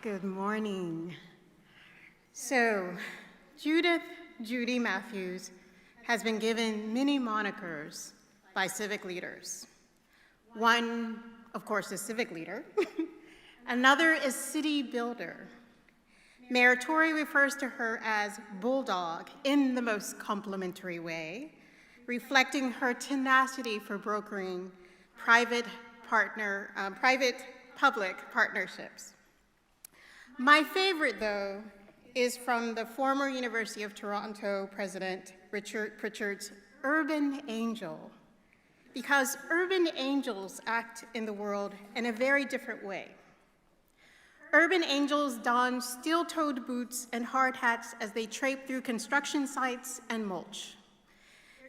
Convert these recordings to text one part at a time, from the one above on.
Good morning. So, Judy Matthews has been given many monikers by civic leaders. One, of course, is civic leader. Another is city builder. Mayor Tory refers to her as Bulldog in the most complimentary way, reflecting her tenacity for brokering private-public partnerships. My favorite, though, is from the former University of Toronto President Richard Pritchard's urban angel, because urban angels act in the world in a very different way. Urban angels don steel-toed boots and hard hats as they trape through construction sites and mulch.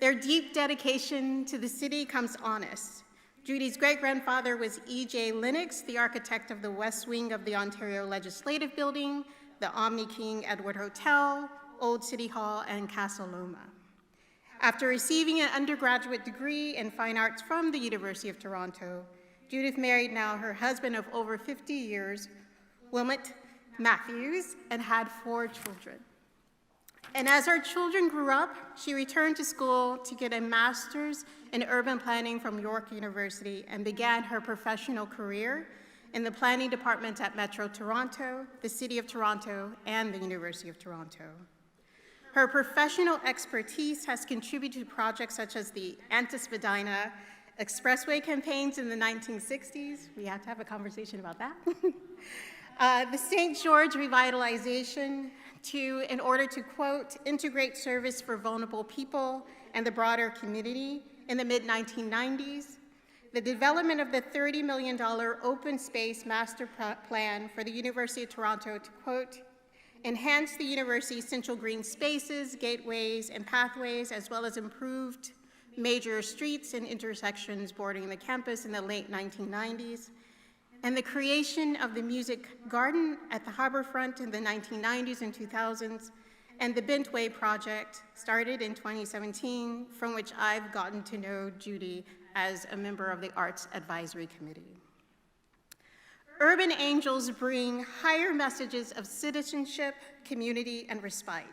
Their deep dedication to the city comes honest. Judy's great-grandfather was E.J. Lennox, the architect of the West Wing of the Ontario Legislative Building, the Omni King Edward Hotel, Old City Hall, and Casa Loma. After receiving an undergraduate degree in fine arts from the University of Toronto, Judith married now her husband of over 50 years, Wilmot Matthews, and had 4 children. And as her children grew up, she returned to school to get a master's in urban planning from York University and began her professional career in the planning department at Metro Toronto, the City of Toronto, and the University of Toronto. Her professional expertise has contributed to projects such as the Antis-Medina Expressway campaigns in the 1960s. We have to have a conversation about that. The St. George revitalization in order to, quote, integrate service for vulnerable people and the broader community in the mid-1990s, the development of the $30 million open space master plan for the University of Toronto to, quote, enhance the university's central green spaces, gateways, and pathways, as well as improved major streets and intersections bordering the campus in the late 1990s, and the creation of the Music Garden at the Harborfront in the 1990s and 2000s, and the Bentway project started in 2017, from which I've gotten to know Judy as a member of the Arts Advisory Committee. Urban angels bring higher messages of citizenship, community, and respite.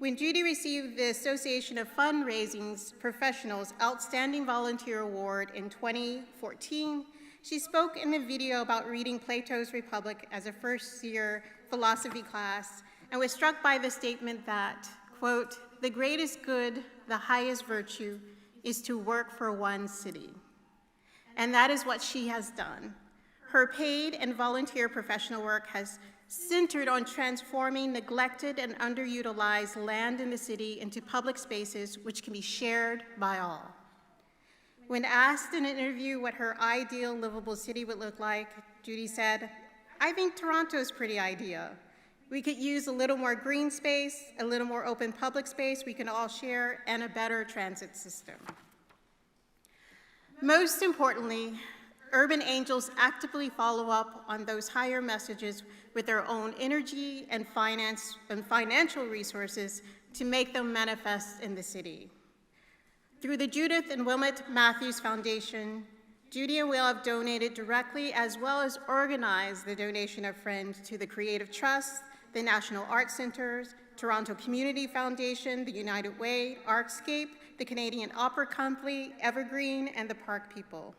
When Judy received the Association of Fundraising Professionals Outstanding Volunteer Award in 2014, she spoke in the video about reading Plato's Republic as a first-year philosophy class and was struck by the statement that, quote, the greatest good, the highest virtue, is to work for one city. And that is what she has done. Her paid and volunteer professional work has centered on transforming neglected and underutilized land in the city into public spaces which can be shared by all. When asked in an interview what her ideal livable city would look like, Judy said, I think Toronto's pretty ideal. We could use a little more green space, a little more open public space we can all share, and a better transit system. Most importantly, urban angels actively follow up on those higher messages with their own energy and financial resources to make them manifest in the city. Through the Judith and Wilmot Matthews Foundation, Judy and Will have donated directly as well as organized the donation of funds to the Creative Trust, the National Arts Centers, Toronto Community Foundation, the United Way, Artscape, the Canadian Opera Company, Evergreen, and the Park People.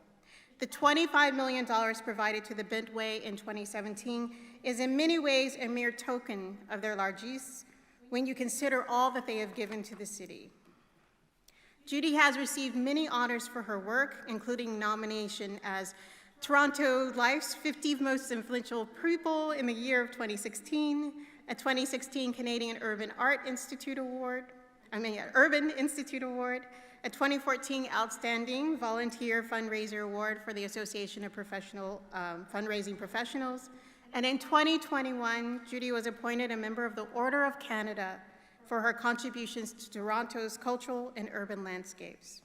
The $25 million provided to the Bentway in 2017 is in many ways a mere token of their largesse when you consider all that they have given to the city. Judy has received many honors for her work, including nomination as Toronto Life's 50 Most Influential People in the year of 2016, a 2016 Canadian Urban Institute Award, a 2014 Outstanding Volunteer Fundraiser Award for the Association of Professional Fundraising Professionals, and in 2021, Judy was appointed a member of the Order of Canada for her contributions to Toronto's cultural and urban landscapes.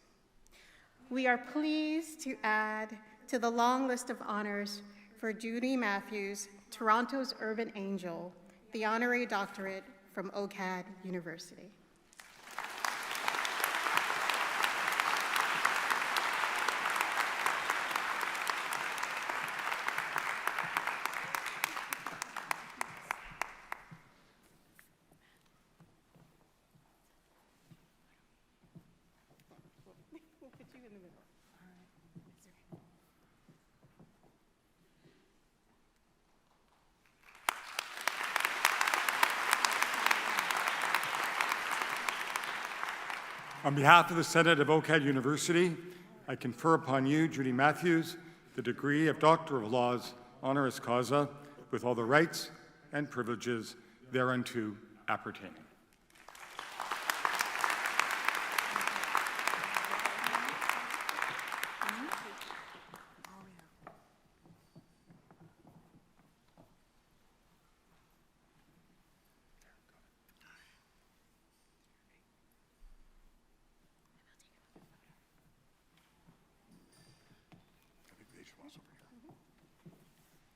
We are pleased to add to the long list of honors for Judy Matthews, Toronto's Urban Angel, the Honorary Doctorate from OCAD University. On behalf of the Senate of OCAD University, I confer upon you, Judy Matthews, the degree of Doctor of Laws, honoris causa, with all the rights and privileges thereunto appertaining.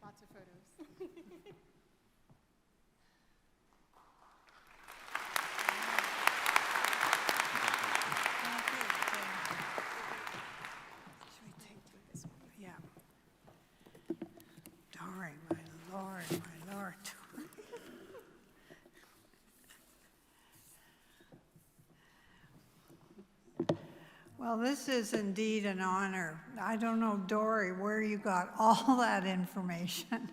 Lots of photos. Should we take this one? Yeah. Dory, my Lord, my Lord. Well, this is indeed an honor. I don't know, Dory, where you got all that information.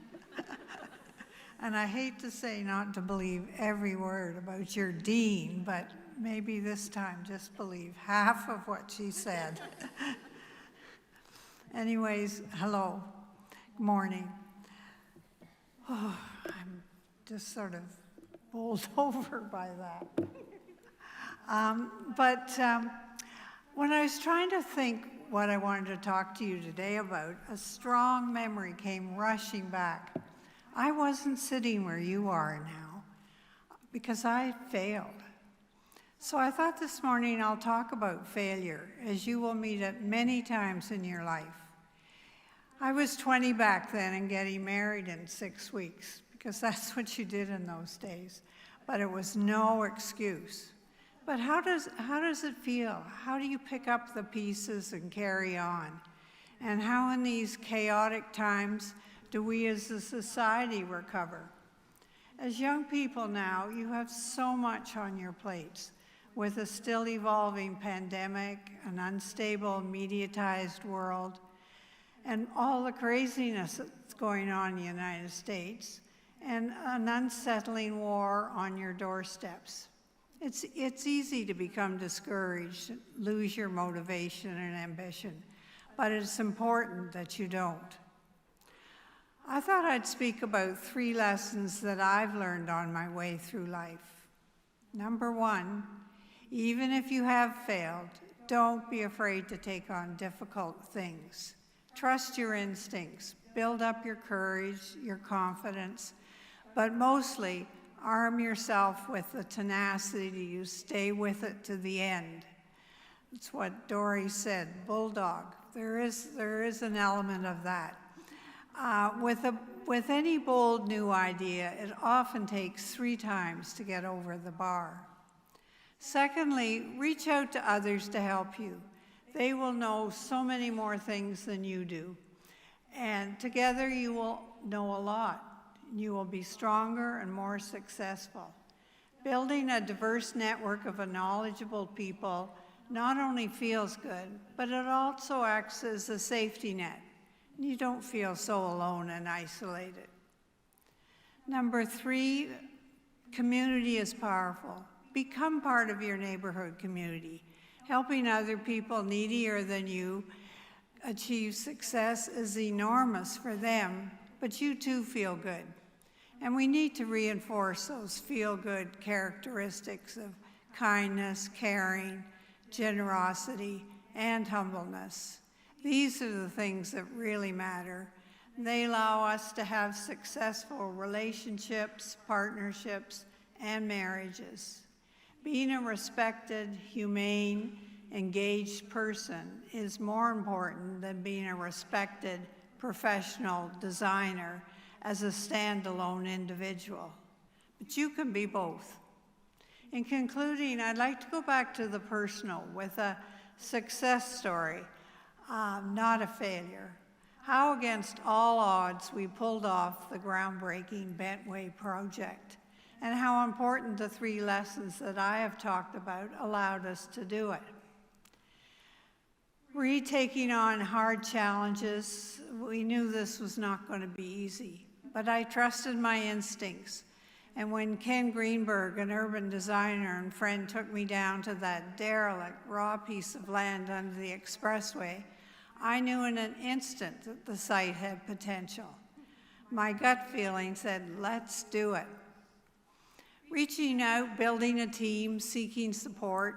And I hate to say not to believe every word about your dean, but maybe this time just believe half of what she said. Anyways, hello, good morning. Oh, I'm just sort of bowled over by that. When I was trying to think what I wanted to talk to you today about, a strong memory came rushing back. I wasn't sitting where you are now because I failed. So I thought this morning I'll talk about failure, as you will meet it many times in your life. I was 20 back then and getting married in 6 weeks, because that's what you did in those days. But it was no excuse. But how does it feel? How do you pick up the pieces and carry on? And how in these chaotic times do we as a society recover? As young people now, you have so much on your plates, with a still evolving pandemic, an unstable, mediatized world, and all the craziness that's going on in the United States, and an unsettling war on your doorsteps. It's easy to become discouraged, lose your motivation and ambition, but it's important that you don't. I thought I'd speak about 3 lessons that I've learned on my way through life. Number 1, even if you have failed, don't be afraid to take on difficult things. Trust your instincts, build up your courage, your confidence, but mostly arm yourself with the tenacity to stay with it to the end. It's what Dory said, bulldog. There is an element of that. With any bold new idea, it often takes 3 times to get over the bar. Secondly, reach out to others to help you. They will know so many more things than you do. And together you will know a lot. You will be stronger and more successful. Building a diverse network of knowledgeable people not only feels good, but it also acts as a safety net. You don't feel so alone and isolated. Number 3, community is powerful. Become part of your neighborhood community. Helping other people needier than you achieve success is enormous for them, but you too feel good. And we need to reinforce those feel-good characteristics of kindness, caring, generosity, and humbleness. These are the things that really matter. They allow us to have successful relationships, partnerships, and marriages. Being a respected, humane, engaged person is more important than being a respected professional designer as a standalone individual. But you can be both. In concluding, I'd like to go back to the personal with a success story, not a failure. How against all odds we pulled off the groundbreaking Bentway project, and how important the 3 lessons that I have talked about allowed us to do it. Taking on hard challenges, we knew this was not going to be easy, but I trusted my instincts, And when Ken Greenberg, an urban designer and friend, took me down to that derelict, raw piece of land under the expressway, I knew in an instant that the site had potential. My gut feeling said, let's do it. Reaching out, building a team, seeking support,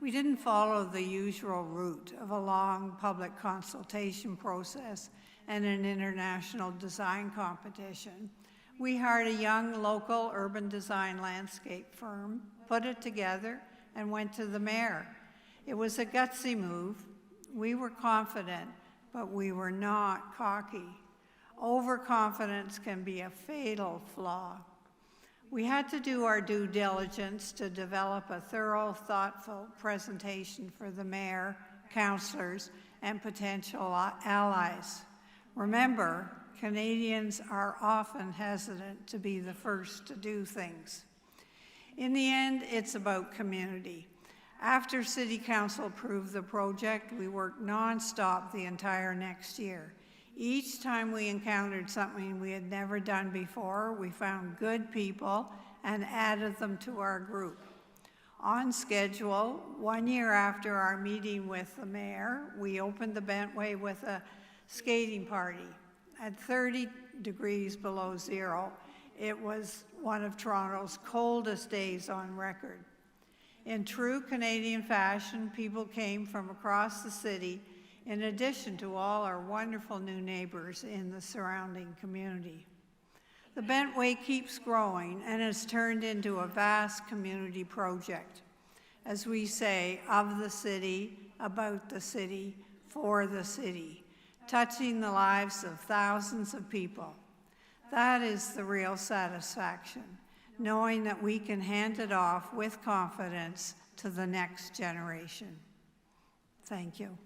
we didn't follow the usual route of a long public consultation process and an international design competition. We hired a young local urban design landscape firm, put it together, and went to the mayor. It was a gutsy move. We were confident, but we were not cocky. Overconfidence can be a fatal flaw. We had to do our due diligence to develop a thorough, thoughtful presentation for the mayor, councillors, and potential allies. Remember, Canadians are often hesitant to be the first to do things. In the end, it's about community. After City Council approved the project, we worked nonstop the entire next year. Each time we encountered something we had never done before, we found good people and added them to our group. On schedule, 1 year after our meeting with the mayor, we opened the Bentway with a skating party. At 30 degrees below zero, it was one of Toronto's coldest days on record. In true Canadian fashion, people came from across the city, in addition to all our wonderful new neighbors in the surrounding community. The Bentway keeps growing and has turned into a vast community project. As we say, of the city, about the city, for the city, touching the lives of thousands of people. That is the real satisfaction, knowing that we can hand it off with confidence to the next generation. Thank you.